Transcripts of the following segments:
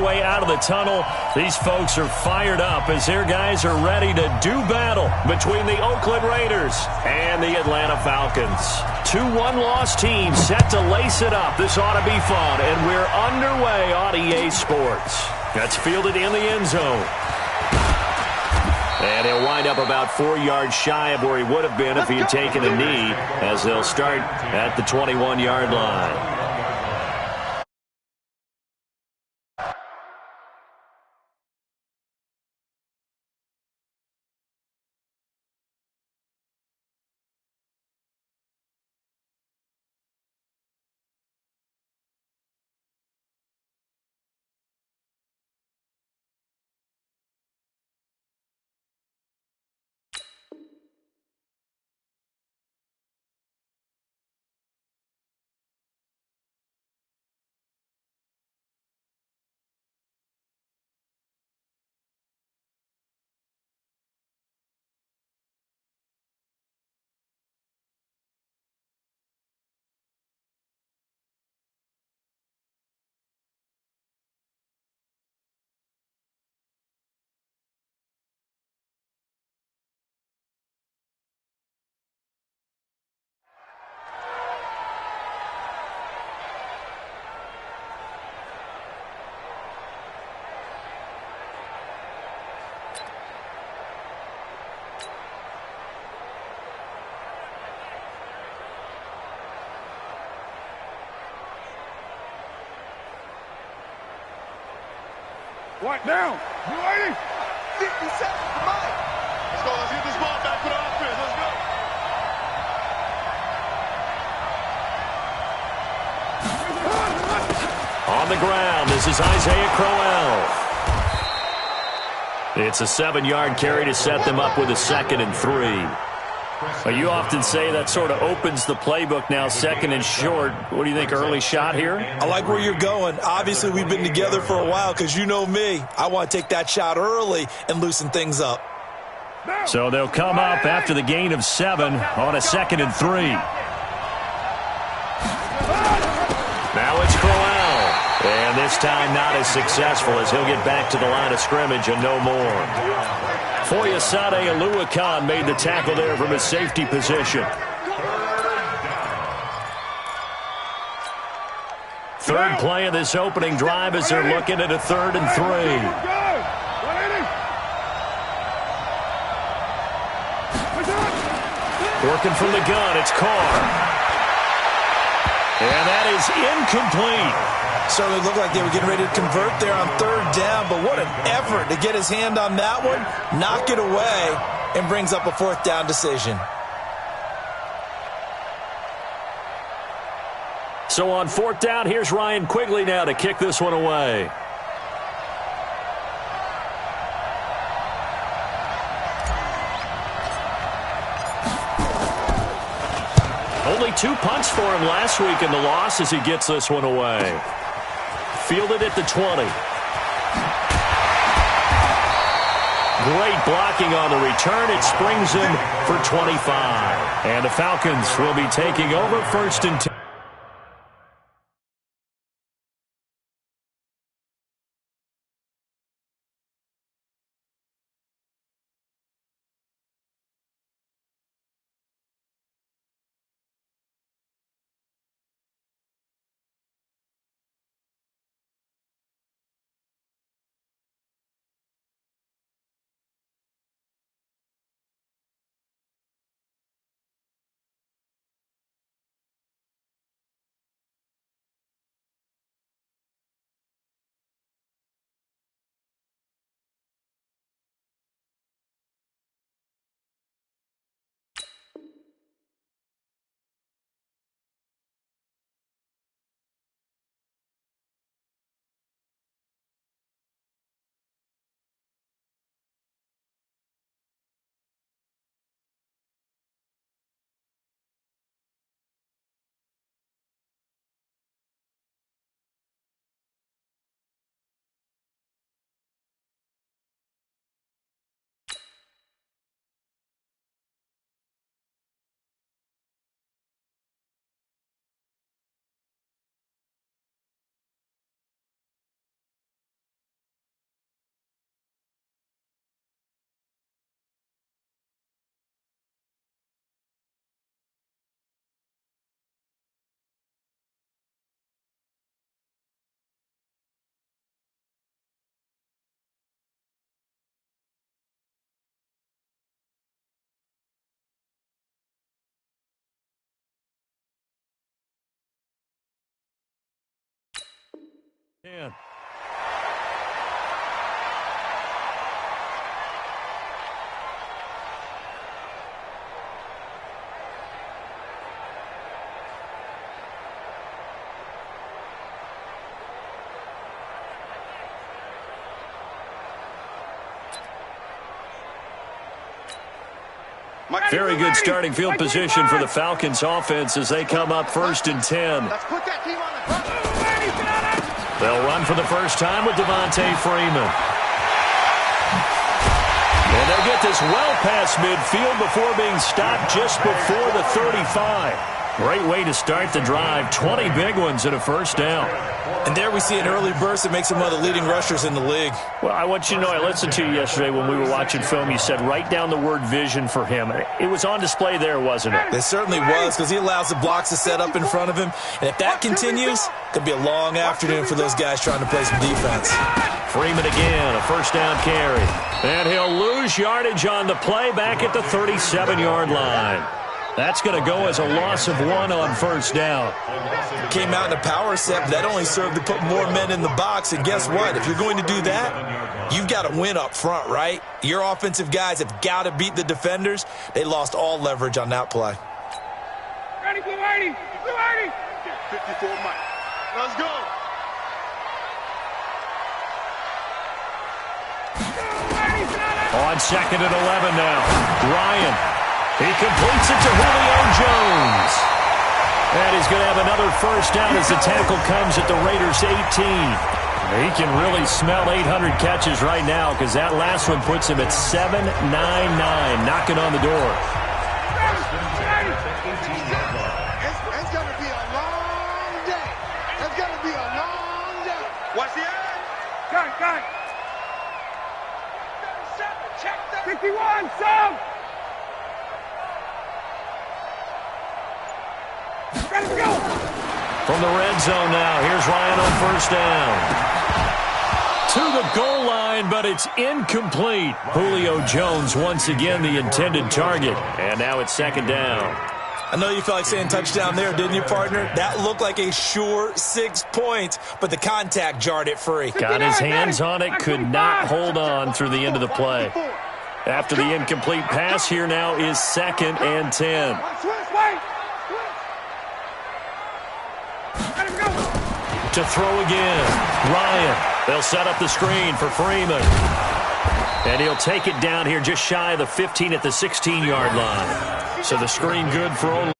way out of the tunnel. These folks are fired up as their guys are ready to do battle between the Oakland Raiders and the Atlanta Falcons. 2 one-loss teams set to lace it up. This ought to be fun, and we're underway on EA Sports. That's fielded in the end zone. And he'll wind up about 4 yards shy of where he would have been if he had taken a knee, as they'll start at the 21-yard line. What now? You ready? 50 seconds, come on. Let's go. Let's get this ball back for the offense. Let's go. On the ground, this is Isaiah Crowell. It's a 7-yard carry to set them up with a 2nd and 3. You often say that sort of opens the playbook now, 2nd and short. What do you think, early shot here? I like where you're going. Obviously, we've been together for a while because you know me. I want to take that shot early and loosen things up. So they'll come up after the gain of 7 on a 2nd and 3. Now it's Crowell. And this time not as successful as he'll get back to the line of scrimmage and no more. Foyesade Oluwakan made the tackle there from his safety position. Third play of this opening drive as they're looking at a 3rd and 3. Working from the gun, it's Carr. And that is incomplete. Certainly looked like they were getting ready to convert there on 3rd down, but what an effort to get his hand on that one, knock it away, and brings up a 4th down decision. So on 4th down, here's Ryan Quigley now to kick this one away. Only 2 punts for him last week in the loss as he gets this one away. Fielded at the 20. Great blocking on the return. It springs him for 25. And the Falcons will be taking over 1st and 10. 10. Very good starting field position for the Falcons offense as they come up 1st and 10. They'll run for the first time with Devontae Freeman. And they'll get this well past midfield before being stopped just before the 35. Great way to start the drive. 20 big ones and a first down. And there we see an early burst that makes him one of the leading rushers in the league. Well, I want you to know, I listened to you yesterday when we were watching film. You said write down the word vision for him. It was on display there, wasn't it? It certainly was, because he allows the blocks to set up in front of him. And if that continues, it could be a long afternoon for those guys trying to play some defense. Freeman again, a first down carry. And he'll lose yardage on the play back at the 37-yard line. That's going to go as a loss of 1 on first down. Came out in a power set, but that only served to put more men in the box. And guess what? If you're going to do that, you've got to win up front, right? Your offensive guys have got to beat the defenders. They lost all leverage on that play. Ready, Blue 80! Blue 80! 54 Mike. Let's go. On 2nd and 11 now. Ryan. He completes it to Julio Jones. And he's going to have another first down as the tackle comes at the Raiders' 18. He can really smell 800 catches right now because that last one puts him at 799, knocking on the door. It's going to be a long day. It's going to be a long day. Watch the end. Got it. 51, sub! Ready to go! From the red zone now, here's Ryan on first down. To the goal line, but it's incomplete. Julio Jones once again the intended target. And now it's 2nd down. I know you felt like saying touchdown there, didn't you, partner? That looked like a sure 6 points, but the contact jarred it free. Got his hands on it, could not hold on through the end of the play. After the incomplete pass, here now is 2nd and 10. To throw again. Ryan. They'll set up the screen for Freeman. And he'll take it down here just shy of the 15 at the 16-yard line. So the screen good for only.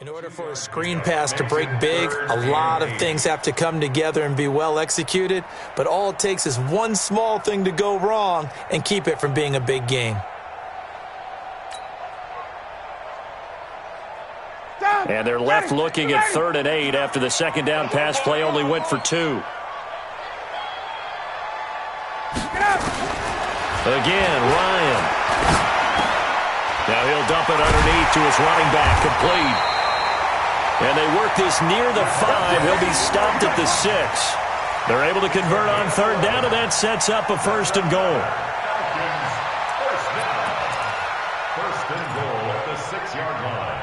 In order for a screen pass to break big, a lot of things have to come together and be well executed, but all it takes is one small thing to go wrong and keep it from being a big game. And they're left looking at 3rd and 8 after the 2nd down pass play only went for 2. Again, Ryan. Now he'll dump it underneath to his running back, complete. And they work this near the 5. He'll be stopped at the 6. They're able to convert on 3rd down, and that sets up a 1st and goal. First and goal at the 6-yard line.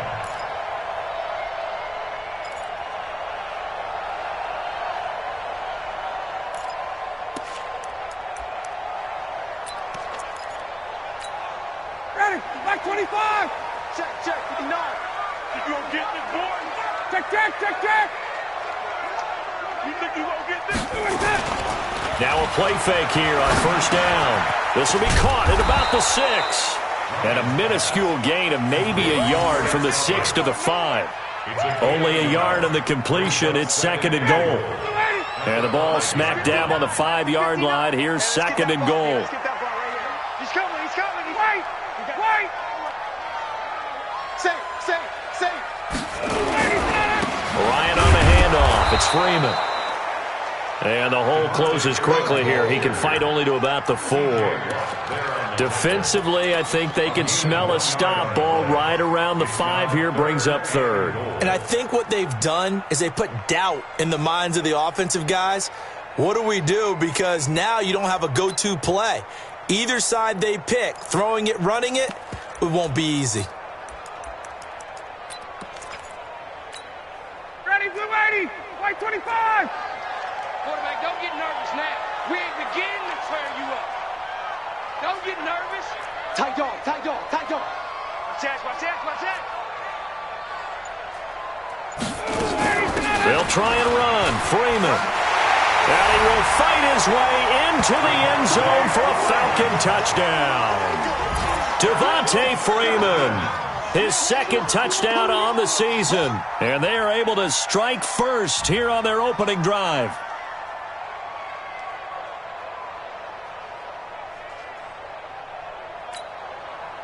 Ready, back 25! Check, 59. You gonna get this, boy? Check. You think you gonna get this? Now a play fake here on first down. This will be caught at about the 6. And a minuscule gain of maybe a yard from the 6 to the 5. Only a yard on the completion. It's second and goal. And the ball smack dab on the 5-yard line. Here's second and goal. He's coming. Wait. Safe. Ryan on the handoff. It's Freeman. And the hole closes quickly here. He can fight only to about the 4. Defensively, I think they can smell a stop. Ball right around the 5 here, brings up third. And I think what they've done is they put doubt in the minds of the offensive guys. What do we do? Because now you don't have a go-to play. Either side they pick, throwing it, running it, it won't be easy. Ready, blue 80, white 25. Quarterback, don't get nervous now. We ain't beginning to tear you up. Don't get nervous. Tight dog. Watch that. They'll try and run. Freeman. And he will fight his way into the end zone for a Falcon touchdown. Devontae Freeman, his second touchdown on the season. And they are able to strike first here on their opening drive.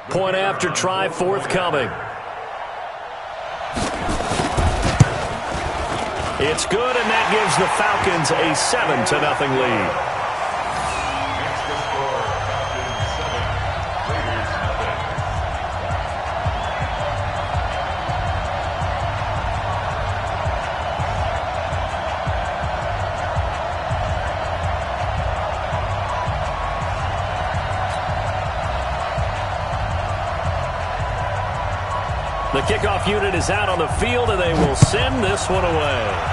Point after try forthcoming. It's good, and that gives the Falcons a 7-0 lead. The kickoff unit is out on the field, and they will send this one away.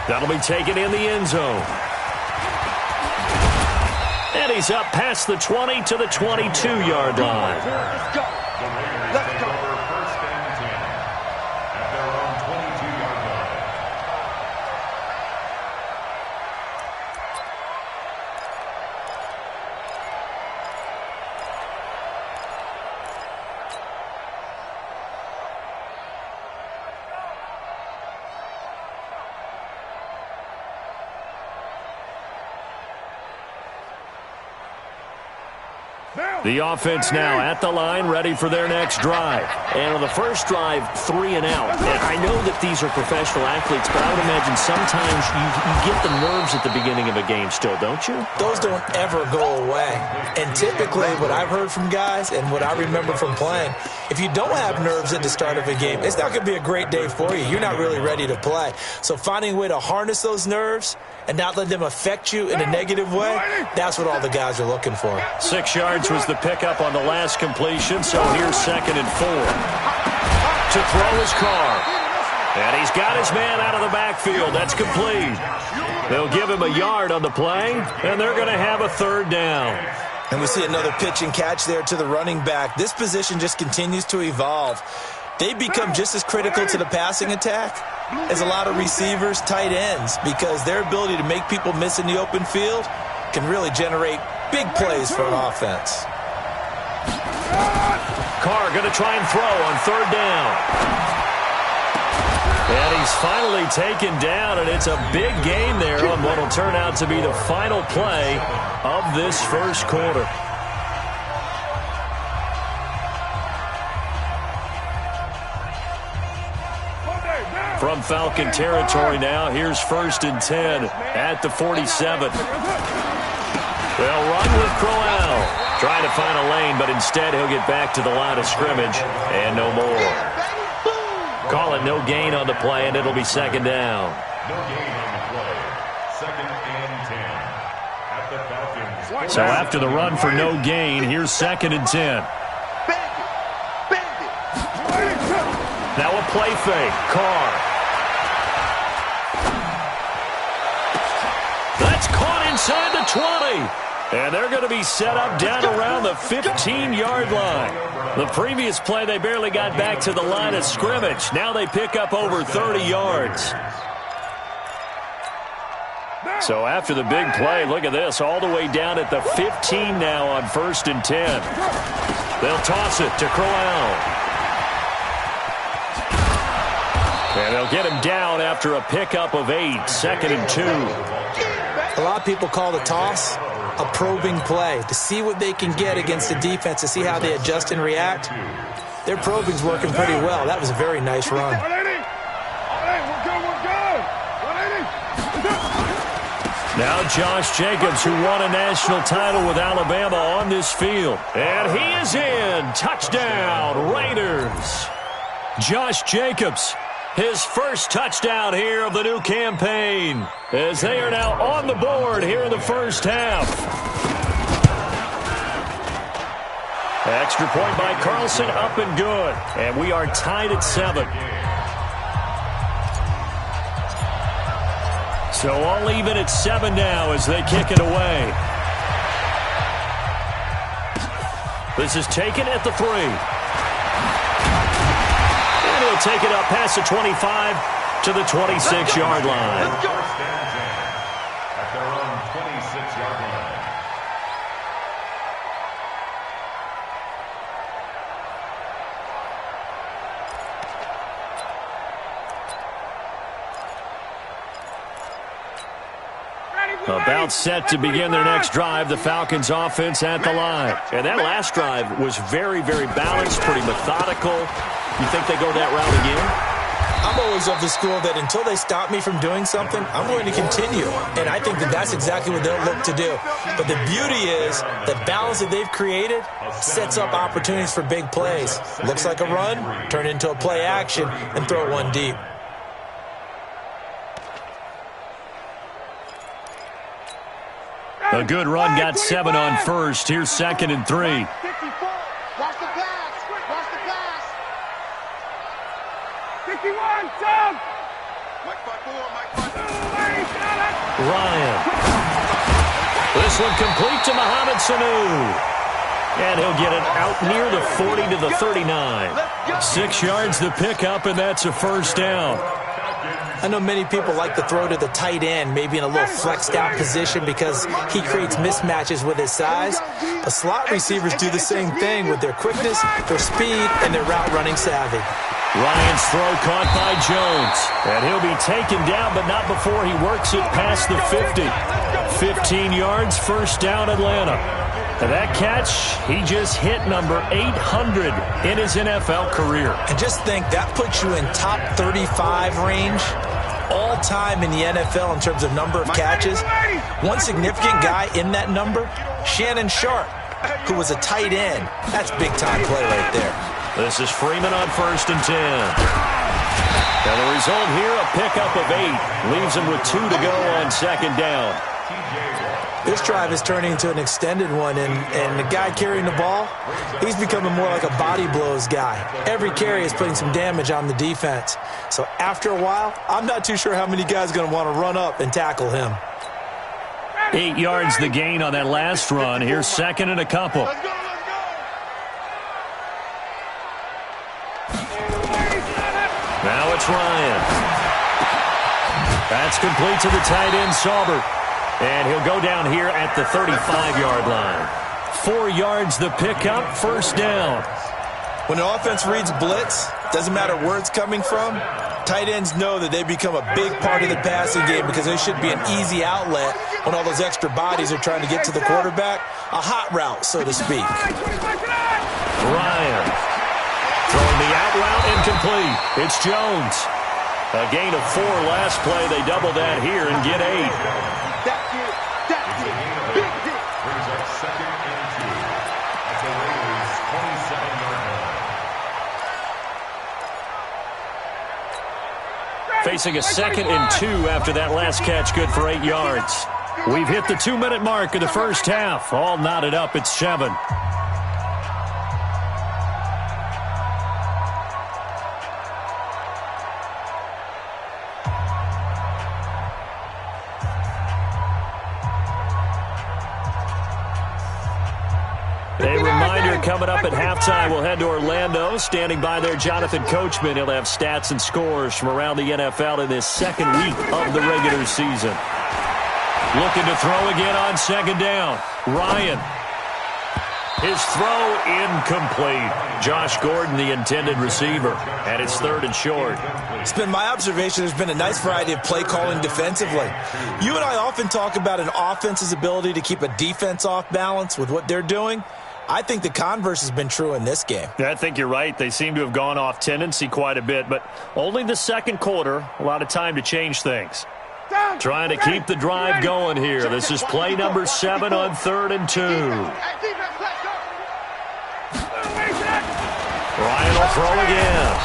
That'll be taken in the end zone. And he's up past the 20 to the 22-yard line. Let's go. First and 10 at their own 22-yard line. The offense now at the line, ready for their next drive. And on the first drive, 3 and out. And I know that these are professional athletes, but I would imagine sometimes you get the nerves at the beginning of a game still, don't you? Those don't ever go away. And typically, what I've heard from guys and what I remember from playing, if you don't have nerves at the start of a game, it's not going to be a great day for you. You're not really ready to play. So finding a way to harness those nerves and not let them affect you in a negative way, that's what all the guys are looking for. 6 yards was the pickup on the last completion, so here's second and 4. To throw his Carr. And he's got his man out of the backfield. That's complete. They'll give him a yard on the play, and they're going to have a third down. And we see another pitch and catch there to the running back. This position just continues to evolve. They become just as critical to the passing attack as a lot of receivers, tight ends, because their ability to make people miss in the open field can really generate big plays for an offense. Carr going to try and throw on third down. And he's finally taken down, and it's a big gain there on what will turn out to be the final play of this first quarter. From Falcon territory now, here's first and 10 at the 47. They'll run with Crowell. Trying to find a lane, but instead he'll get back to the line of scrimmage and no more. Call it no gain on the play, and it'll be second down. No gain on the play. Second and 10 at the Falcons. So after the run for no gain, here's second and 10. Now a play fake. Carr. That's caught inside the 20. And they're going to be set up down around the 15-yard line. The previous play, they barely got back to the line of scrimmage. Now they pick up over 30 yards. So after the big play, look at this, all the way down at the 15 now on 1st and 10. They'll toss it to Crowell. And they'll get him down after a pickup of 8, 2nd and 2. A lot of people call the toss a probing play to see what they can get against the defense, to see how they adjust and react. Their probing's working pretty well. That was a very nice run. Now Josh Jacobs, who won a national title with Alabama, on this field. And he is in. Touchdown, Raiders. Josh Jacobs, his first touchdown here of the new campaign, as they are now on the board here in the first half. Extra point by Carlson, up and good. And we are tied at 7. So all even at 7 now as they kick it away. This is taken at the 3. And he'll take it up past the 25 to the 26-yard line. First and 10 at their own 26-yard line. About set to begin their next drive, the Falcons offense at the line. And that last drive was very, very balanced, pretty methodical. You think they go that route again? I'm always of the school that until they stop me from doing something, I'm going to continue. And I think that that's exactly what they'll look to do. But the beauty is the balance that they've created sets up opportunities for big plays. Looks like a run, turn into a play action, and throw one deep. A good run, got 7 on first. Here's 2nd and 3. Watch the pass. Watch the pass. 51, Tom. Mike 5-4, Mike 5-4. Ryan. This one complete to Mohamed Sanu. And he'll get it out near the 40 to the 39. 6 yards the pickup, and that's a first down. I know many people like to throw to the tight end, maybe in a little flexed out position because he creates mismatches with his size. But slot receivers do the same thing with their quickness, their speed, and their route running savvy. Ryan's throw caught by Jones. And he'll be taken down, but not before he works it past the 50. 15 yards, first down Atlanta. And that catch, he just hit number 800 in his NFL career. And just think, that puts you in top 35 range all time in the NFL in terms of number of catches. One significant guy in that number, Shannon Sharp, who was a tight end. That's big-time play right there. This is Freeman on 1st and 10. And the result here, a pickup of 8. Leaves him with 2 to go on 2nd down. This drive is turning into an extended one, and the guy carrying the ball, he's becoming more like a body blows guy. Every carry is putting some damage on the defense. So after a while, I'm not too sure how many guys are going to want to run up and tackle him. 8 yards the gain on that last run. Here's 2nd and a couple. Let's go. Now it's Ryan. That's complete to the tight end, Saubert. And he'll go down here at the 35-yard line. 4 yards the pickup, first down. When the offense reads blitz, doesn't matter where it's coming from, tight ends know that they become a big part of the passing game because they should be an easy outlet when all those extra bodies are trying to get to the quarterback. A hot route, so to speak. Ryan throwing the out route incomplete. It's Jones. A gain of 4 last play. They double that here and get 8. Brings up 2nd and 2 at the Raiders' 27-yard line. Facing a 2nd and 2 after that last catch, good for 8 yards. We've hit the 2-minute mark of the first half. All knotted up at 7. coming up at halftime. We'll head to Orlando. Standing by there, Jonathan Coachman. He'll have stats and scores from around the NFL in this second week of the regular season. Looking to throw again on second down. Ryan. His throw incomplete. Josh Gordon, the intended receiver, and it's third and short. It's been my observation there's been a nice variety of play calling defensively. You and I often talk about an offense's ability to keep a defense off balance with what they're doing. I think the converse has been true in this game. Yeah, I think you're right. They seem to have gone off tendency quite a bit, but only the second quarter, a lot of time to change things. Trying to keep the drive going here. This is play number 7 on 3rd and 2. Ryan will throw again.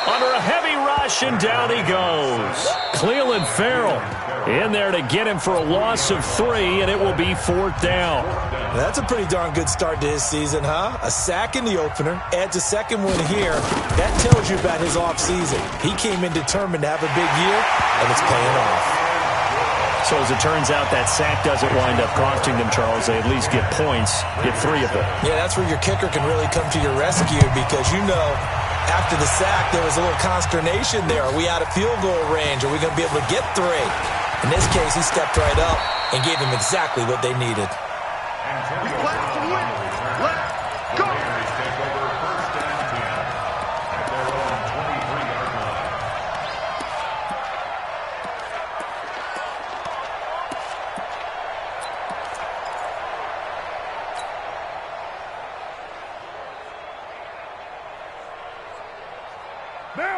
Under a heavy rush, and down he goes. Cleveland Farrell in there to get him for a loss of 3, and it will be 4th down. That's a pretty darn good start to his season, huh? A sack in the opener, adds a second one here. That tells you about his offseason. He came in determined to have a big year, and it's paying off. So as it turns out, that sack doesn't wind up costing them, Charles. They at least get points, get 3 of them. Yeah, that's where your kicker can really come to your rescue because, you know, after the sack, there was a little consternation there. Are we out of field goal range? Are we going to be able to get 3? In this case, he stepped right up and gave them exactly what they needed. We play to win. Let's go. Take over 1st and 10 at their own 23-yard line.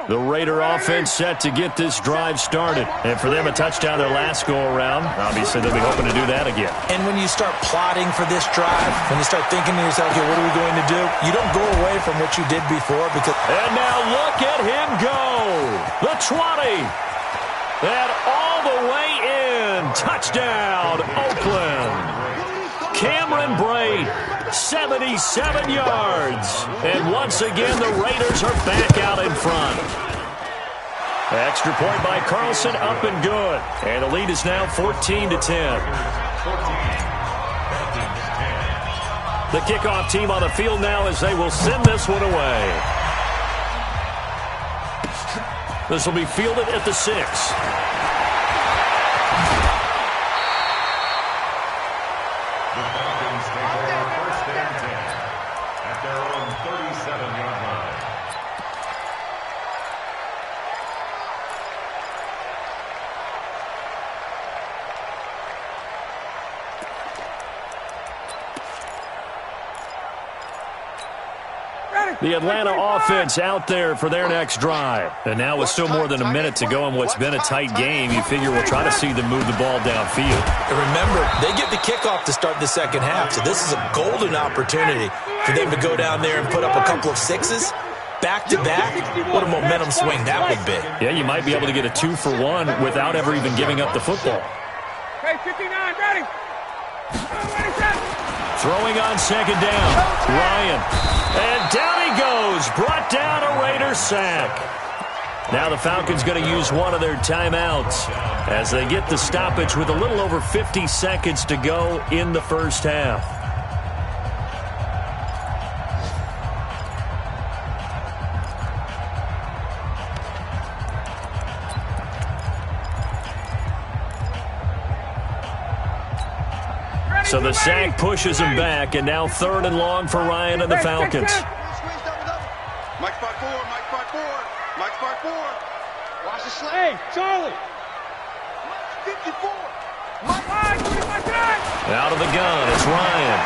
The Raider offense set to get this drive started. And for them, a touchdown their last go-around. Obviously, they'll be hoping to do that again. And when you start plotting for this drive, when you start thinking to yourself, okay, what are we going to do? You don't go away from what you did before because... And now look at him go. The 20. And all the way in. Touchdown, Oakland. Cameron Braid, 77 yards. And once again, the Raiders are back out in front. Extra point by Carlson, up and good. And the lead is now 14-10. The kickoff team on the field now as they will send this one away. This will be fielded at the 6. The Atlanta offense out there for their next drive. And now with still more than a minute to go in what's been a tight game, you figure we'll try to see them move the ball downfield. And remember, they get the kickoff to start the second half, so this is a golden opportunity for them to go down there and put up a couple of 6s. Back-to-back, what a momentum swing that would be. Yeah, you might be able to get a 2-for-1 without ever even giving up the football. Hey, 59, ready. Throwing on second down, Ryan. And down he goes, brought down a Raider sack. Now the Falcons going to use one of their timeouts as they get the stoppage with a little over 50 seconds to go in the first half. So the sack pushes him back, and now 3rd and long for Ryan and the Falcons. Mike 5-4, Mike 5-4, Mike 5-4. Watch the slant. Hey, Charlie. 54. Mike 5, Out of the gun, it's Ryan.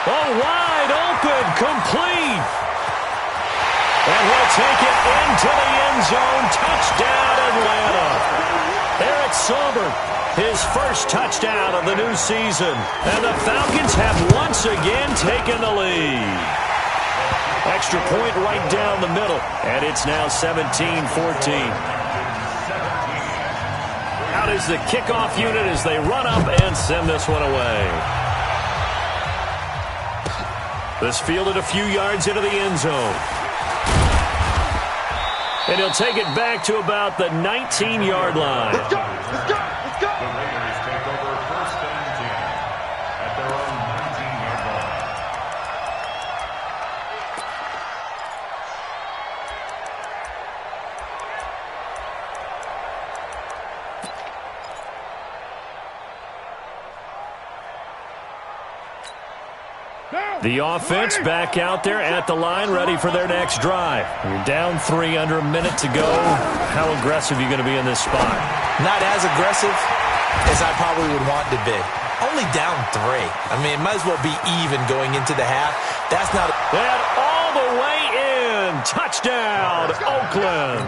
Oh, wide open, complete. And he'll take it into the end zone. Touchdown, Atlanta. Eric Silver. His first touchdown of the new season. And the Falcons have once again taken the lead. Extra point right down the middle. And it's now 17-14. Out is the kickoff unit as they run up and send this one away. This fielded a few yards into the end zone. And he'll take it back to about the 19-yard line. Let's go, let's go, let's go. The Raiders take over 1st and 10 at their own 19-yard line. The offense back out there at the line, ready for their next drive. You're down 3 under a minute to go. How aggressive are you going to be in this spot? Not as aggressive as I probably would want to be. Only down 3. I mean, it might as well be even going into the half. That's not... And all the way in. Touchdown, Oakland.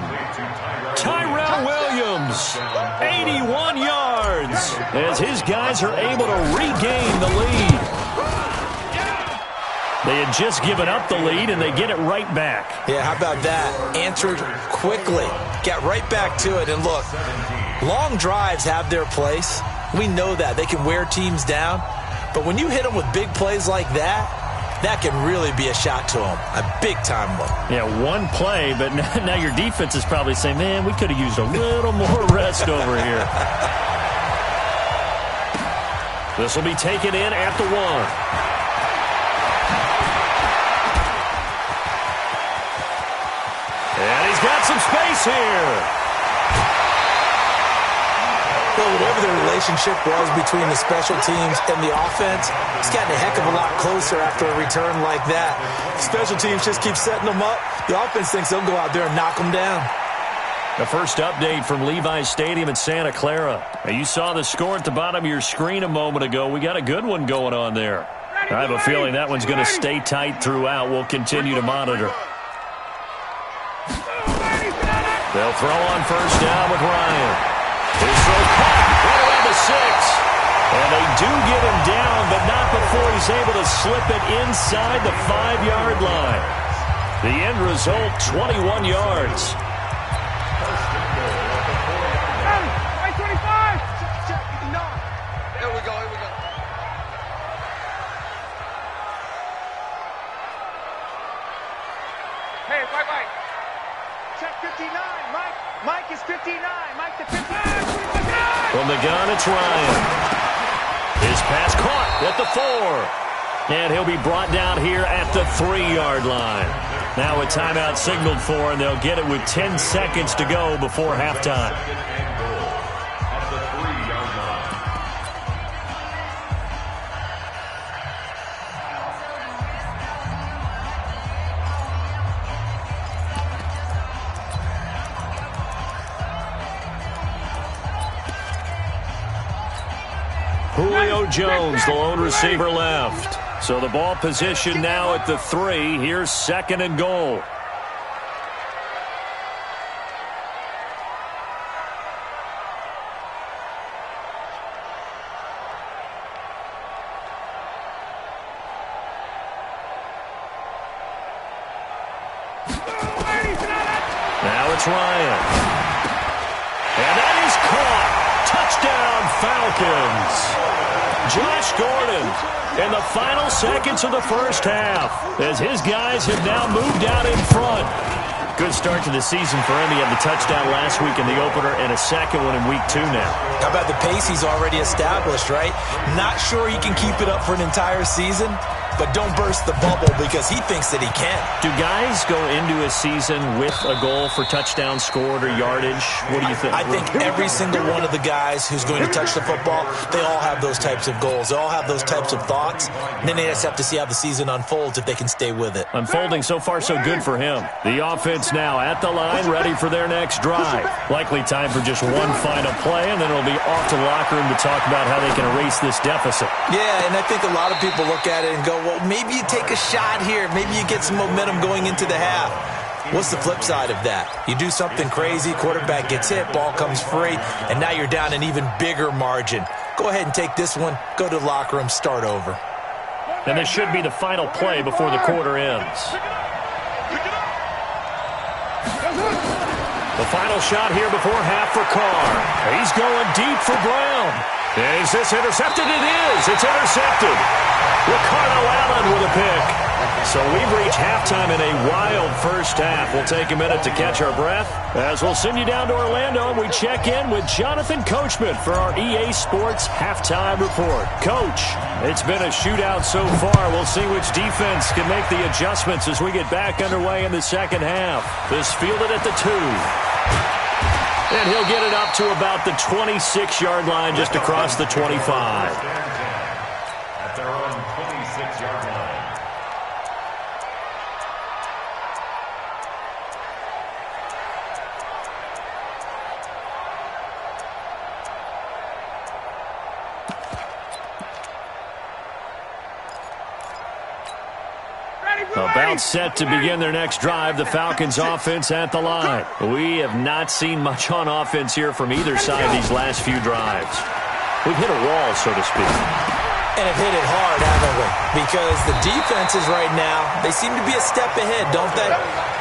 Tyrell Williams, 81 yards, as his guys are able to regain the lead. They had just given up the lead, and they get it right back. Yeah, how about that? Answered quickly. Got right back to it. And look, long drives have their place. We know that. They can wear teams down. But when you hit them with big plays like that, that can really be a shot to them. A big-time one. Yeah, one play, but now your defense is probably saying, man, we could have used a little more rest over here. This will be taken in at the 1. And he's got some space here. Well, whatever the relationship was between the special teams and the offense, it's gotten a heck of a lot closer after a return like that. The special teams just keep setting them up. The offense thinks they'll go out there and knock them down. The first update from Levi's Stadium in Santa Clara. Now, you saw the score at the bottom of your screen a moment ago. We got a good one going on there. I have a feeling that one's going to stay tight throughout. We'll continue to monitor. They'll throw on first down with Ryan. His throw caught right around the 6. And they do get him down, but not before he's able to slip it inside the 5-yard line. The end result, 21 yards. Hey, 25! Check. No. Here we go. Hey, Mike. Check 59. Mike is 59. Mike to 59. From the gun, it's Ryan. His pass caught at the 4. And he'll be brought down here at the 3-yard line. Now a timeout signaled for, and they'll get it with 10 seconds to go before halftime. Julio Jones, the lone receiver, left. So the ball position now at the 3. Here's 2nd and goal. Now it's Ryan. And that is caught. Touchdown, Falcons. Josh Gordon in the final seconds of the first half as his guys have now moved out in front. Good start to the season for him. He had the touchdown last week in the opener and a second one in week 2 now. How about the pace he's already established, right? Not sure he can keep it up for an entire season, but don't burst the bubble because he thinks that he can. Do guys go into a season with a goal for touchdown scored or yardage? What do you think? I think every single one of the guys who's going to touch the football, they all have those types of goals. They all have those types of thoughts. And then they just have to see how the season unfolds if they can stay with it. Unfolding so far so good for him. The offense now at the line, ready for their next drive. Likely time for just one final play, and then it'll be off to the locker room to talk about how they can erase this deficit. Yeah, and I think a lot of people look at it and go, well, maybe you take a shot here. Maybe you get some momentum going into the half. What's the flip side of that? You do something crazy, quarterback gets hit, ball comes free, and now you're down an even bigger margin. Go ahead and take this one, go to the locker room, start over. And this should be the final play before the quarter ends. The final shot here before half for Carr. He's going deep for Brown. Is this intercepted? It is. It's intercepted. Ricardo Allen with a pick. So we've reached halftime in a wild first half. We'll take a minute to catch our breath as we'll send you down to Orlando and we check in with Jonathan Coachman for our EA Sports Halftime Report. Coach, it's been a shootout so far. We'll see which defense can make the adjustments as we get back underway in the second half. This fielded at the 2. And he'll get it up to about the 26-yard line just across the 25. At their own 26-yard line. About set to begin their next drive, the Falcons offense at the line. We have not seen much on offense here from either side these last few drives. We've hit a wall, so to speak. And have hit it hard, haven't we? Because the defenses right now, they seem to be a step ahead, don't they?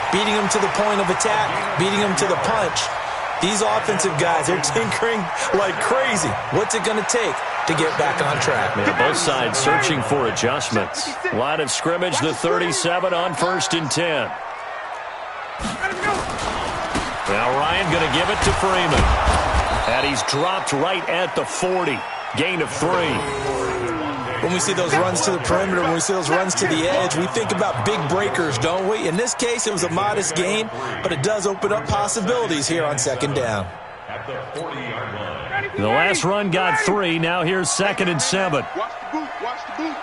Beating them to the point of attack, beating them to the punch. These offensive guys, they're tinkering like crazy. What's it going to take to get back on track? Yeah, both sides searching for adjustments. Line of scrimmage, the 37 on 1st and 10. Now Ryan going to give it to Freeman. And he's dropped right at the 40. Gain of 3. When we see those runs to the perimeter, when we see those runs to the edge, we think about big breakers, don't we? In this case, it was a modest gain, but it does open up possibilities here on 2nd down. At the 40-yard line. The last run got 3. Now here's 2nd and 7. Watch the boot. Watch the boot.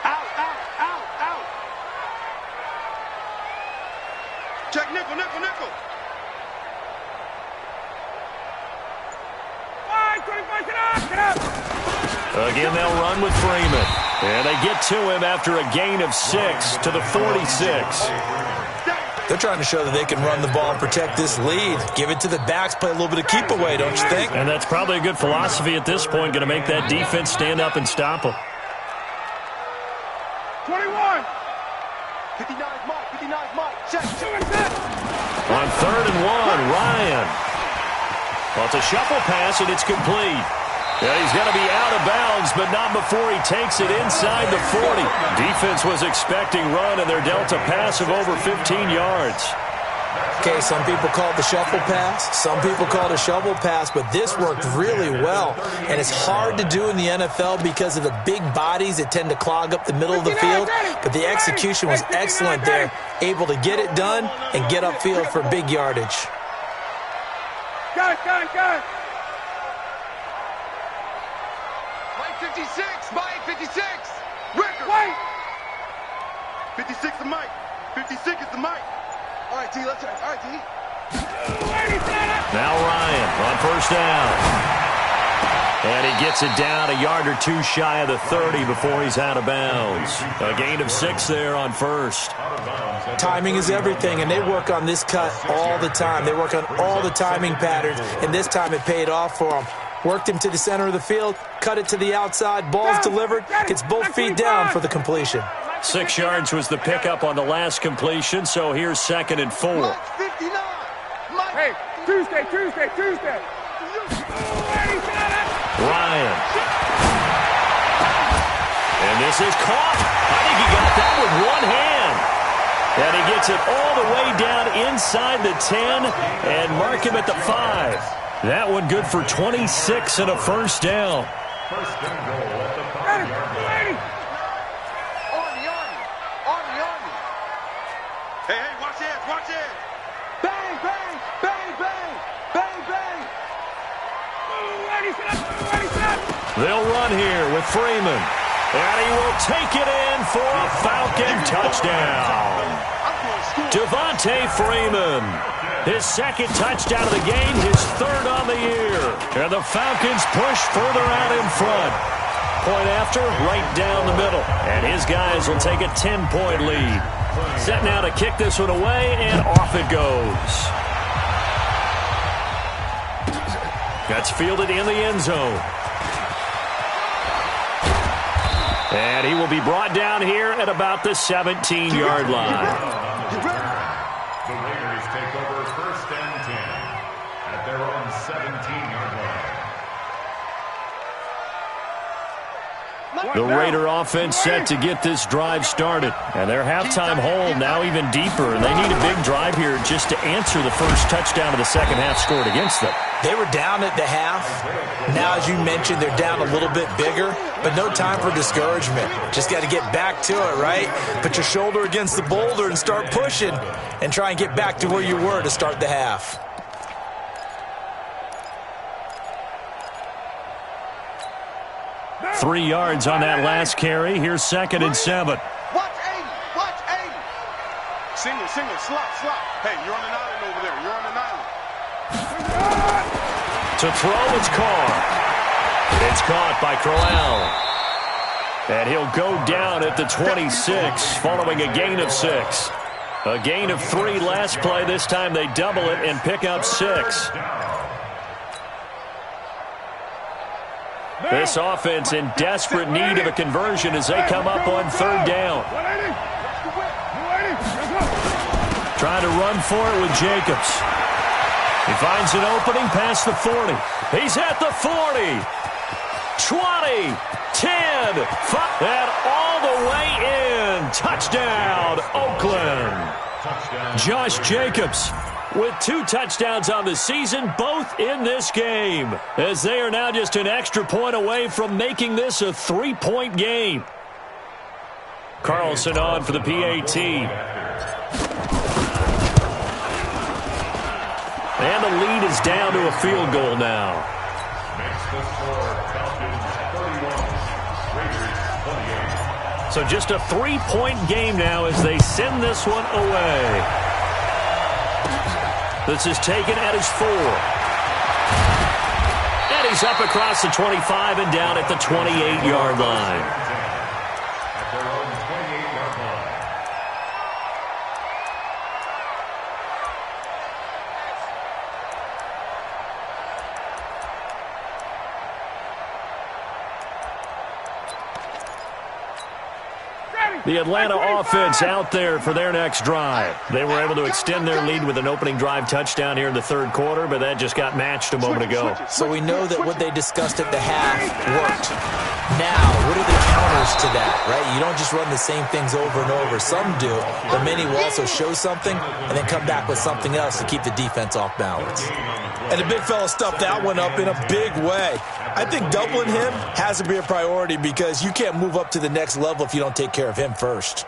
Out, out, out, out. Check nickel, nickel, nickel. Again, they'll run with Freeman. And they get to him after a gain of 6 to the 46. They're trying to show that they can run the ball and protect this lead. Give it to the backs, play a little bit of keep away, don't you think? And that's probably a good philosophy at this point, going to make that defense stand up and stop them. 21. 59's Mike. 59's Mike. Check. On 3rd and 1, Ryan. Well, it's a shuffle pass, and it's complete. Yeah, he's going to be out of bounds, but not before he takes it inside the 40. Defense was expecting run, and they're dealt a pass of over 15 yards. Okay, some people call it the shuffle pass. Some people call it a shovel pass, but this worked really well. And it's hard to do in the NFL because of the big bodies that tend to clog up the middle of the field. But the execution was excellent there, able to get it done and get upfield for big yardage. Got it. Mike 56, Mike 56. Ricker. Wait. 56 is Mike. 56 is the Mike. All right, T, let's try. All right, T. Now Ryan on 1st down. And he gets it down a yard or 2 shy of the 30 before he's out of bounds. A gain of 6 there on 1st. Timing is everything, and they work on this cut all the time. They work on all the timing patterns, and this time it paid off for them. Worked him to the center of the field, cut it to the outside, ball's delivered, gets both feet down for the completion. 6 yards was the pickup on the last completion, so here's 2nd and 4. Mike 59. Mike. Hey, Tuesday. Ryan. And this is caught. I think he got that with one hand. And he gets it all the way down inside the 10 and mark him at the 5. That one good for 26 and a 1st down. 1st and goal at the 5-yard line. Army. Hey, watch it. Bang, bang, bang, bang, bang, bang. They'll run here with Freeman. And he will take it in for a Falcon touchdown. Devontae Freeman. His 2nd touchdown of the game, his 3rd on the year. And the Falcons push further out in front. Point after, right down the middle. And his guys will take a 10-point lead. Set now to kick this one away, and off it goes. That's fielded in the end zone. And he will be brought down here at about the 17-yard line. The Raiders take over 1st and 10 at their own 17-yard line. The Raider offense set to get this drive started. And their halftime hole now even deeper. And they need a big drive here just to answer the first touchdown of the second half scored against them. They were down at the half. Now, as you mentioned, they're down a little bit bigger, but no time for discouragement. Just got to get back to it, right? Put your shoulder against the boulder and start pushing and try and get back to where you were to start the half. Three yards on that last carry. Here's 2nd and 7. Watch 80. Single, slot. Hey, you're on an island over there. You're on an island. To throw, it's Carr. It's caught by Crowell. And he'll go down at the 26 following a gain of 6. A gain of 3 last play. This time they double it and pick up 6. This offense in desperate need of a conversion as they come up on 3rd down. Trying to run for it with Jacobs. He finds an opening past the 40. He's at the 40. 20, 10, 5, and all the way in. Touchdown, Oakland. Josh Jacobs with 2 touchdowns on the season, both in this game, as they are now just an extra point away from making this a 3-point game. Carlson on for the PAT. And the lead is down to a field goal now. Makes the score Falcons 31, Raiders 28. So just a 3-point game now as they send this one away. This is taken at his 4. And he's up across the 25 and down at the 28-yard line. At their own 28-yard line. The Atlanta offense out there for their next drive. They were able to extend their lead with an opening drive touchdown here in the 3rd quarter, but that just got matched a moment ago. So we know that what they discussed at the half worked. Now, what are the counters to that, right? You don't just run the same things over and over. Some do, but many will also show something and then come back with something else to keep the defense off balance. And the big fella stuffed that one up in a big way. I think doubling him has to be a priority because you can't move up to the next level if you don't take care of him first.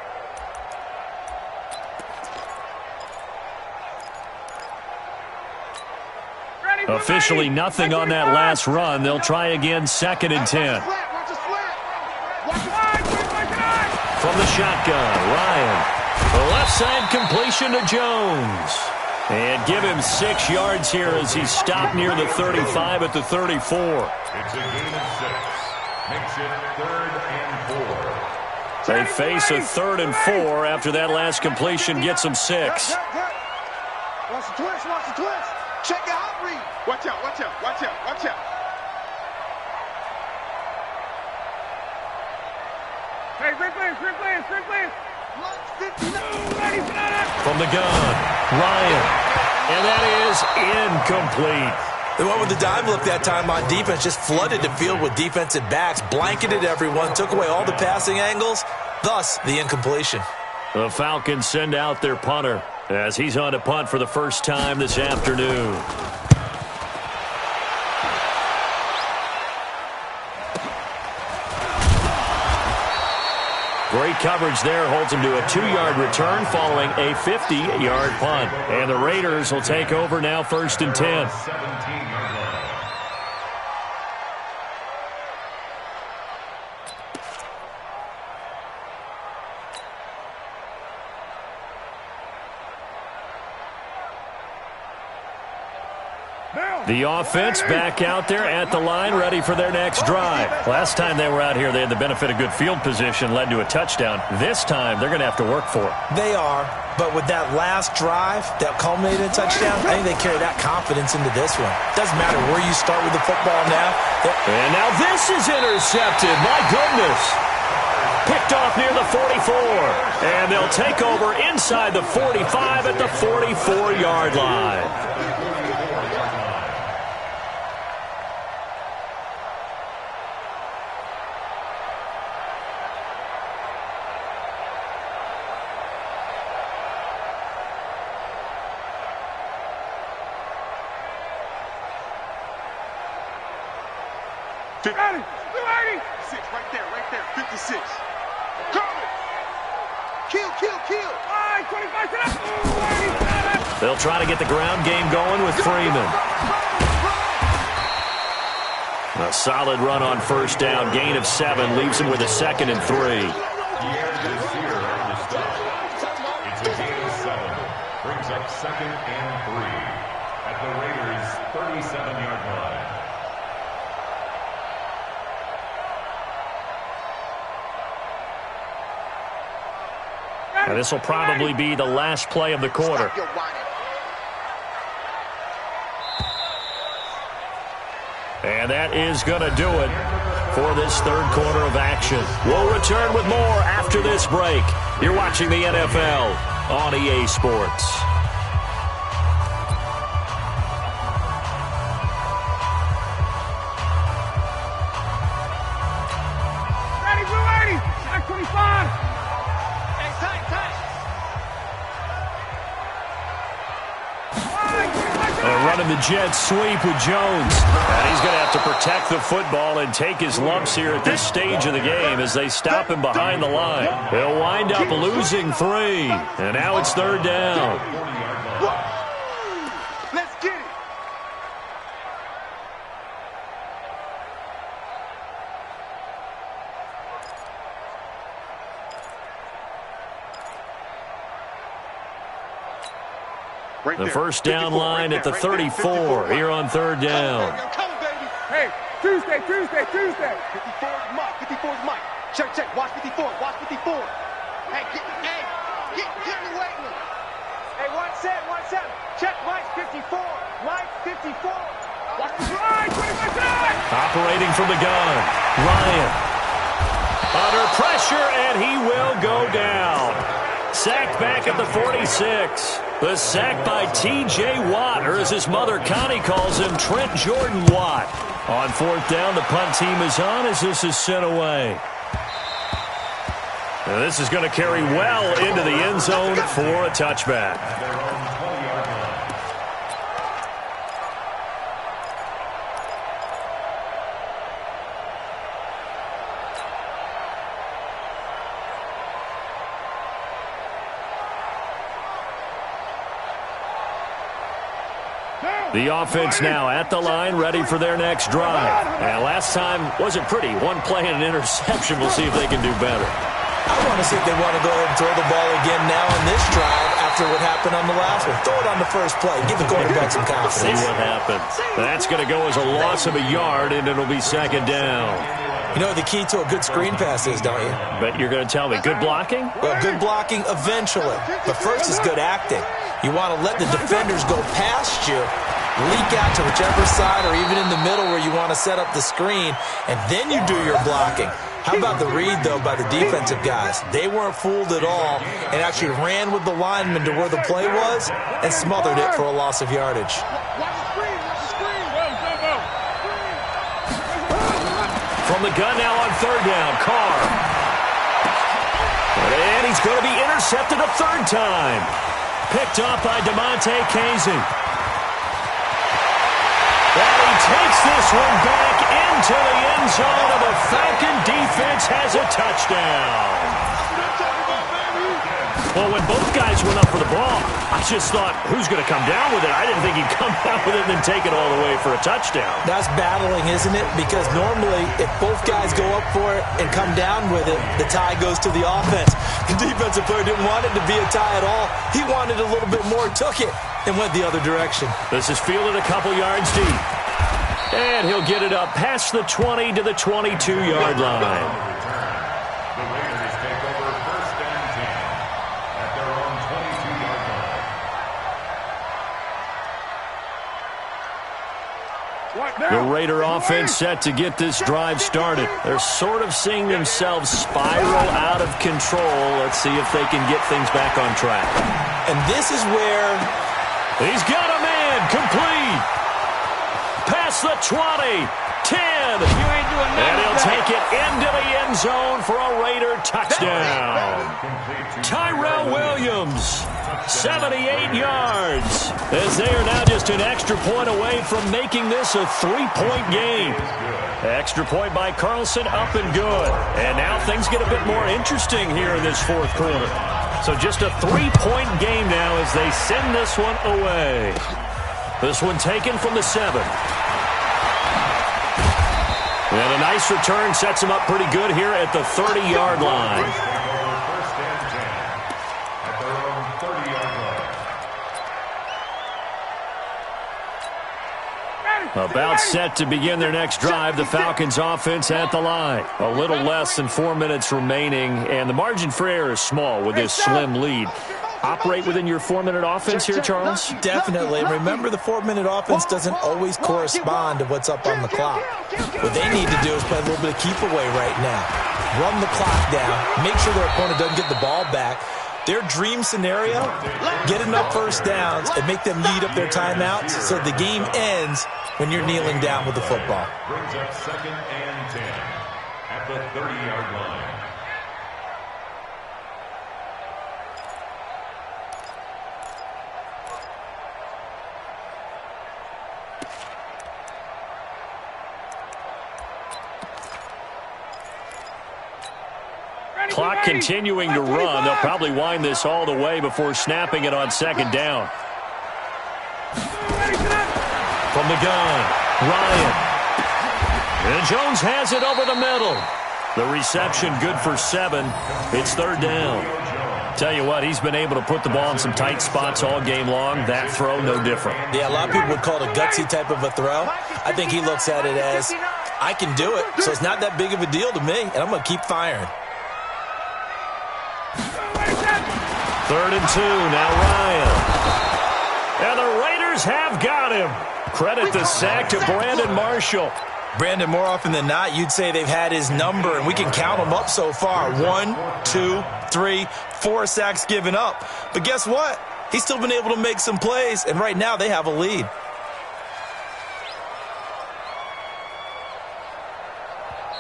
Officially nothing on that last run. They'll try again, 2nd and 10. From the shotgun, Ryan. The left side completion to Jones. And give him 6 yards here as he's stopped near the 35 at the 34. It's a gain of 6. Makes it 3rd and 4. They face a 3rd and 4 after that last completion gets them 6. Watch the twist, watch the twist. Check out read. Watch out, watch out, watch out, watch out. Hey, great play, great play, great play. From the gun, Ryan. And that is incomplete. They went with the dive look that time on defense, just flooded the field with defensive backs, blanketed everyone, took away all the passing angles, thus the incompletion. The Falcons send out their punter as he's on to punt for the first time this afternoon. Great coverage there, holds him to a 2-yard return following a 50-yard punt. And the Raiders will take over now, 1st and 10. 17-yard line. The offense back out there at the line, ready for their next drive. Last time they were out here, they had the benefit of good field position, led to a touchdown. This time, they're going to have to work for it. They are, but with that last drive that culminated in a touchdown, I think they carry that confidence into this one. Doesn't matter where you start with the football now. And now this is intercepted. My goodness. Picked off near the 44. And they'll take over inside the 45 at the 44-yard line. Right there, 56. Cover. Kill. They'll try to get the ground game going with Freeman. A solid run on 1st down. Gain of 7 leaves him with a 2nd and 3. It's a gain of 7. Brings up 2nd and 3 at the Raiders' 37-yard line. 1 And this will probably be the last play of the quarter. Stop your whining. And that is going to do it for this third quarter of action. We'll return with more after this break. You're watching the NFL on EA Sports. Ready, blue 80. Shot 25. Hey, tight. Running the jet sweep with Jones. And he's going to have to protect the football and take his lumps here at this stage of the game as they stop him behind the line. He'll wind up losing 3. And now it's third down. Let's get it. Right The there. first down 54, line right at the there, right there. 34 here on third down. Come on, baby. Hey, Tuesday. 54 is Mike. 54 is Mike. Check. Watch 54. Hey, get in the weight room. Hey, 1-7. Check Mike's 54. Mike 54. Watch the slide. 25. Operating from the gun. Ryan. Under pressure, and he will go down. Sacked back at the 46. The sack by T.J. Watt, or as his mother Connie calls him, Trent Jordan Watt. On fourth down, the punt team is on as this is sent away. And this is going to carry well into the end zone for a touchback. The offense now at the line, ready for their next drive. And last time wasn't pretty. One play and an interception. We'll see if they can do better. I want to see if they want to go ahead and throw the ball again now on this drive after what happened on the last one. Throw it on the first play. Give the quarterback some See confidence. what happens. That's going to go as a loss of a yard, and it'll be second down. You know the key to a good screen pass is, don't you? But you're going to tell me, good blocking? Well, good blocking eventually. But first is good acting. You want to let the defenders go past you, leak out to whichever side or even in the middle where you want to set up the screen, and then you do your blocking. How about the read, though, by the defensive guys? They weren't fooled at all and actually ran with the lineman to where the play was and smothered it for a loss of yardage. From the gun now on third down, Carr. And he's going to be intercepted a third time. Picked off by DeMonte Casey. And he takes this one back into the end zone, and the Falcon defense has a touchdown. Well, when both guys went up for the ball, I just thought, who's going to come down with it? I didn't think he'd come down with it and then take it all the way for a touchdown. That's battling, isn't it? Because normally, if both guys go up for it and come down with it, the tie goes to the offense. The defensive player didn't want it to be a tie at all. He wanted a little bit more, took it, and went the other direction. This is fielded a couple yards deep. And he'll get it up past the 20 to the 22-yard line. The Raiders take over first and 10 at their own 22-yard line. The Raider offense set to get this drive started. They're sort of seeing themselves spiral out of control. Let's see if they can get things back on track. And this is where He's got a man complete. Past the 20, 10. And he'll take it into the end zone for a Raider touchdown. Tyrell Williams, 78 yards. As they are now just an extra point away from making this a 3-point game. Extra point by Carlson, up and good. And now things get a bit more interesting here in this fourth quarter. So just a 3-point game now as they send this one away. This one taken from the 7. And a nice return sets him up pretty good here at the 30-yard line. First and 10 at their own 30-yard line. About set to begin their next drive, the Falcons offense at the line. A little less than 4 minutes remaining, and the margin for error is small with this slim lead. Operate within your 4-minute offense here, Charles? Definitely. And remember, the 4-minute offense doesn't always correspond to what's up on the clock. What they need to do is play a little bit of keep away right now. Run the clock down. Make sure their opponent doesn't get the ball back. Their dream scenario, get enough first downs and make them lead up their timeouts so the game ends when you're kneeling down with the football. Brings up 2nd and 10 at the 30-yard line. Clock continuing to run. They'll probably wind this all the way before snapping it on 2nd down. From the gun, Ryan. And Jones has it over the middle. The reception good for 7. It's 3rd down. Tell you what, he's been able to put the ball in some tight spots all game long. That throw, no different. Yeah, a lot of people would call it a gutsy type of a throw. I think he looks at it as, I can do it, so it's not that big of a deal to me, and I'm going to keep firing. 3rd and 2, now Ryan. And the Raiders have got him. Credit the sack to Brandon Marshall. Brandon, more often than not, you'd say they've had his number, and we can count them up so far. 1, 2, 3, 4 sacks given up. But guess what? He's still been able to make some plays, and right now they have a lead.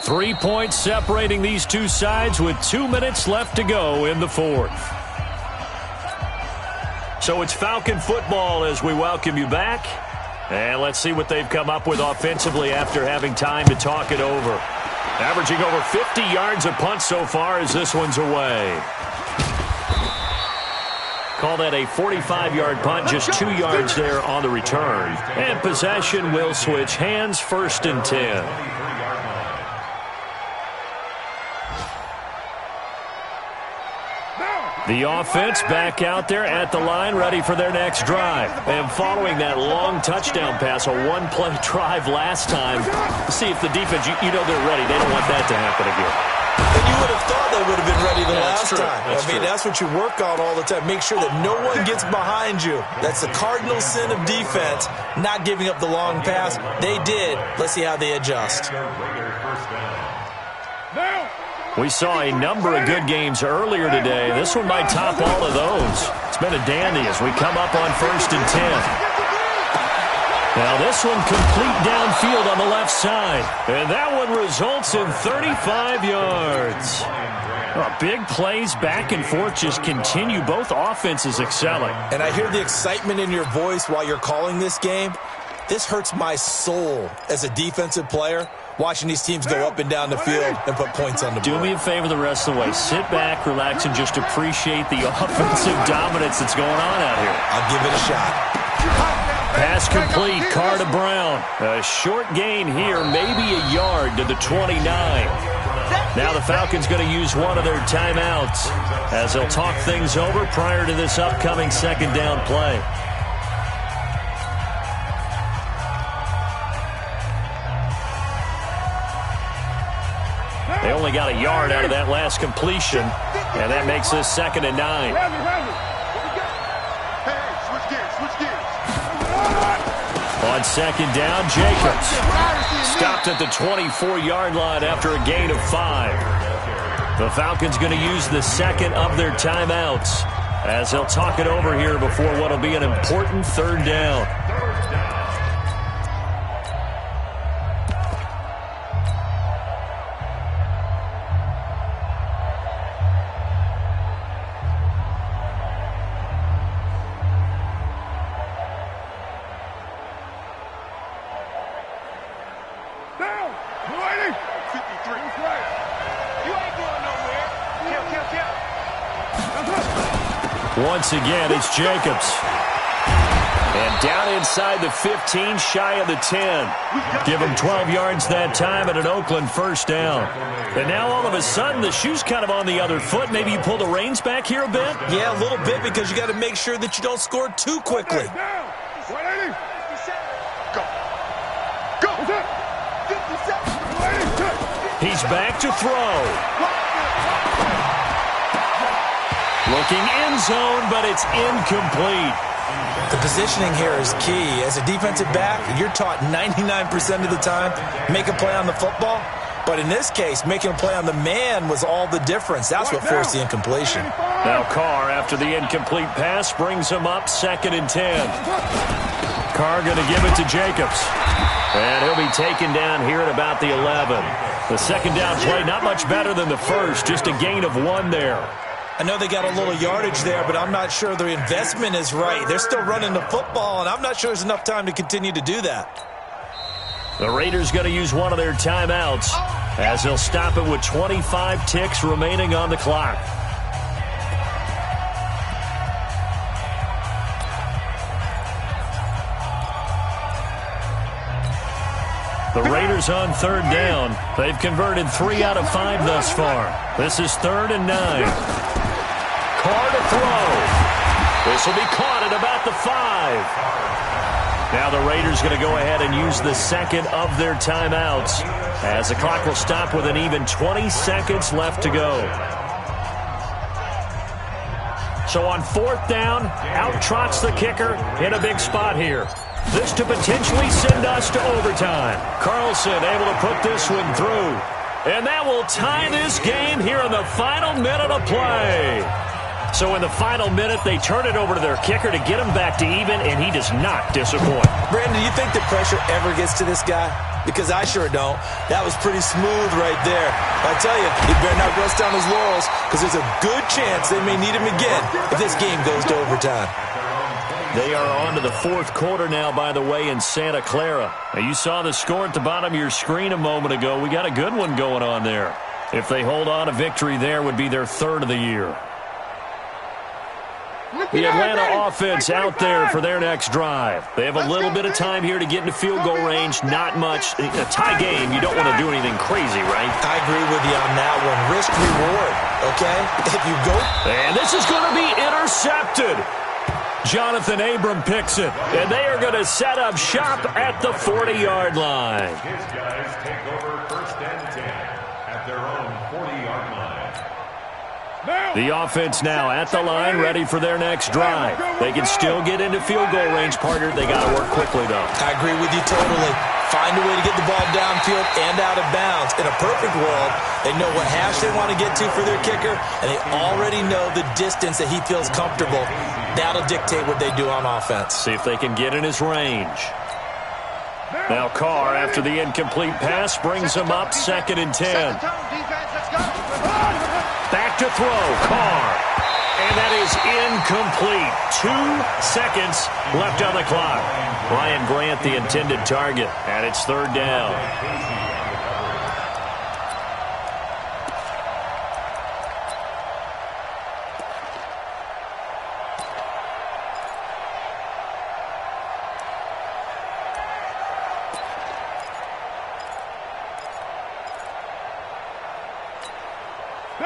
Three points separating these two sides with 2 minutes left to go in the 4th. So it's Falcon football as we welcome you back. And let's see what they've come up with offensively after having time to talk it over. Averaging over 50 yards a punt so far as this one's away. Call that a 45-yard punt, just 2 yards there on the return. And possession will switch hands, 1st and 10. The offense back out there at the line, ready for their next drive. And following that long touchdown pass, a one-play drive last time, see if the defense, you know they're ready. They don't want that to happen again. And you would have thought they would have been ready the last time. I mean, that's what you work on all the time. Make sure that no one gets behind you. That's the cardinal sin of defense, not giving up the long pass. They did. Let's see how they adjust. We saw a number of good games earlier today. This one might top all of those. It's been a dandy as we come up on 1st and 10. Now this one complete downfield on the left side. And that one results in 35 yards. Big plays back and forth just continue. Both offenses excelling. And I hear the excitement in your voice while you're calling this game. This hurts my soul as a defensive player, watching these teams go up and down the field and put points on the board. Do me a favor the rest of the way. Sit back, relax, and just appreciate the offensive dominance that's going on out here. I'll give it a shot. Pass complete, Carr to Brown. A short gain here, maybe a yard to the 29. Now the Falcons going to use one of their timeouts as they'll talk things over prior to this upcoming 2nd down play. They only got a yard out of that last completion, and that makes this 2nd and 9. On 2nd down, Jacobs stopped at the 24-yard line after a gain of 5. The Falcons going to use the 2nd of their timeouts as they'll talk it over here before what will be an important 3rd down. Once again, it's Jacobs. And down inside the 15, shy of the 10. Give him 12 yards that time at an Oakland 1st down. And now all of a sudden, the shoe's kind of on the other foot. Maybe you pull the reins back here a bit? Yeah, a little bit, because you got to make sure that you don't score too quickly. He's back to throw. Looking end zone, but it's incomplete. The positioning here is key. As a defensive back, you're taught 99% of the time, make a play on the football. But in this case, making a play on the man was all the difference. That's what forced the incompletion. Now Carr, after the incomplete pass, brings him up 2nd and 10. Carr going to give it to Jacobs. And he'll be taken down here at about the 11. The second down play, not much better than the first, just a gain of 1 there. I know they got a little yardage there, but I'm not sure their investment is right. They're still running the football, and I'm not sure there's enough time to continue to do that. The Raiders going to use one of their timeouts as they'll stop it with 25 ticks remaining on the clock. The Raiders on 3rd down. They've converted 3 out of 5 thus far. This is 3rd and 9. Carr to throw. This will be caught at about the 5. Now the Raiders going to go ahead and use the second of their timeouts as the clock will stop with an even 20 seconds left to go. So on 4th down, out trots the kicker in a big spot here. This to potentially send us to overtime. Carlson able to put this one through. And that will tie this game here in the final minute of play. So in the final minute, they turn it over to their kicker to get him back to even, and he does not disappoint. Brandon, do you think the pressure ever gets to this guy? Because I sure don't. That was pretty smooth right there. I tell you, he better not rest on his laurels, because there's a good chance they may need him again if this game goes to overtime. They are on to the 4th quarter now, by the way, in Santa Clara. Now, you saw the score at the bottom of your screen a moment ago. We got a good one going on there. If they hold on, a victory there would be their 3rd of the year. The Atlanta offense out there for their next drive. They have a little bit of time here to get into field goal range. Not much. A tie game, you don't want to do anything crazy, right? I agree with you on that one. Risk reward, okay? If you go... And this is going to be intercepted. Jonathan Abram picks it. And they are going to set up shop at the 40-yard line. His guys take over 1st and 10 at their own 40-yard line. The offense now at the line, ready for their next drive. They can still get into field goal range, partner. They got to work quickly, though. I agree with you totally. Find a way to get the ball downfield and out of bounds. In a perfect world, they know what hash they want to get to for their kicker, and they already know the distance that he feels comfortable. That'll dictate what they do on offense. See if they can get in his range. Now Carr, after the incomplete pass, brings him up 2nd and 10. Back to throw, Carr. And that is incomplete. 2 seconds left on the clock. Ryan Grant, the intended target, and it's 3rd down.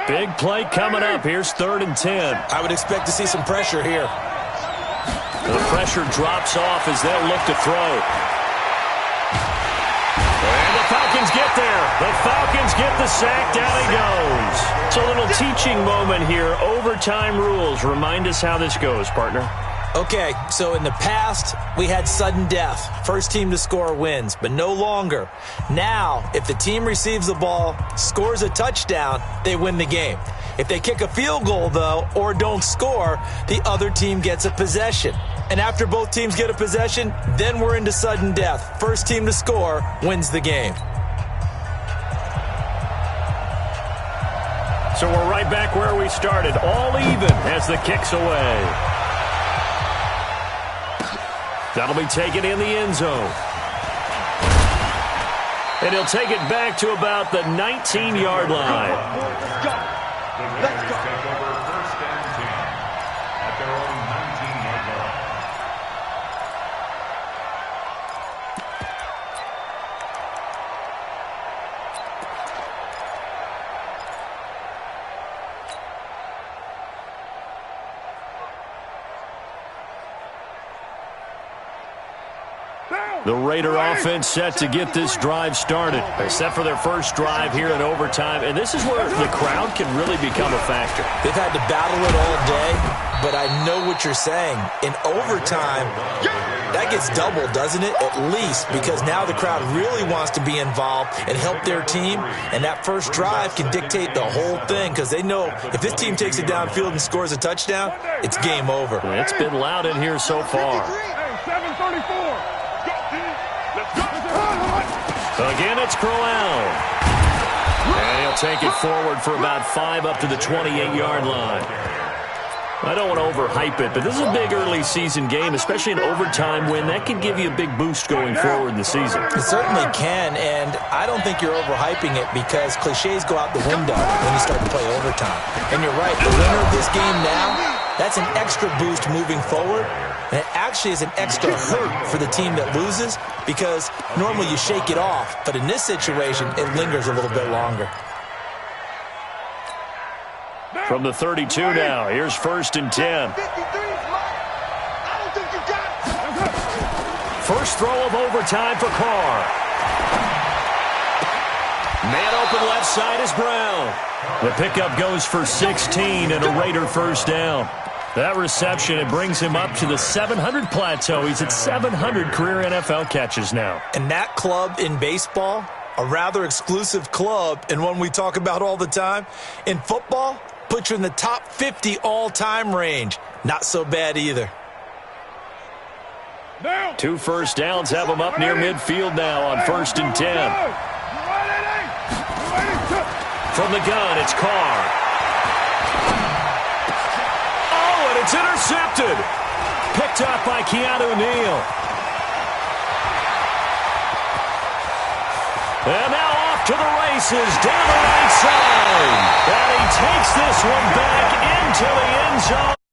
Big play coming up. Here's 3rd and 10. I would expect to see some pressure here. The pressure drops off as they'll look to throw. And the Falcons get there. The Falcons get the sack. Down he goes. It's a little teaching moment here. Overtime rules. Remind us how this goes, partner. Okay, so in the past, we had sudden death. First team to score wins, but no longer. Now, if the team receives the ball, scores a touchdown, they win the game. If they kick a field goal, though, or don't score, the other team gets a possession. And after both teams get a possession, then we're into sudden death. First team to score wins the game. So we're right back where we started, all even as the kick's away. That'll be taken in the end zone. And he'll take it back to about the 19-yard line. Let's go. Take over 1st and 10 at their own 19-yard line. Down. The Raider offense set to get this drive started. They're set for their first drive here in overtime, and this is where the crowd can really become a factor. They've had to battle it all day, but I know what you're saying. In overtime, that gets doubled, doesn't it? At least, because now the crowd really wants to be involved and help their team, and that first drive can dictate the whole thing because they know if this team takes it downfield and scores a touchdown, it's game over. It's been loud in here so far. 734. Again, it's Crowell. And he'll take it forward for about 5 up to the 28-yard line. I don't want to overhype it, but this is a big early season game, especially an overtime win. That can give you a big boost going forward in the season. It certainly can, and I don't think you're overhyping it because cliches go out the window when you start to play overtime. And you're right, the winner of this game now, that's an extra boost moving forward, and it actually is an extra hurt for the team that loses because normally you shake it off, but in this situation, it lingers a little bit longer. From the 32 now, here's 1st and 10. First throw of overtime for Carr. Man open left side is Brown. The pickup goes for 16 and a Raider first down. That reception, it brings him up to the 700 plateau. He's at 700 career NFL catches now. And that club in baseball, a rather exclusive club and one we talk about all the time. In football, puts you in the top 50 all-time range. Not so bad either. 2 first downs have him up near midfield now on 1st and 10. From the gun, it's Carr. Oh, and it's intercepted. Picked up by Keanu Neal. And now off to the races, down the right side. And he takes this one back into the end zone.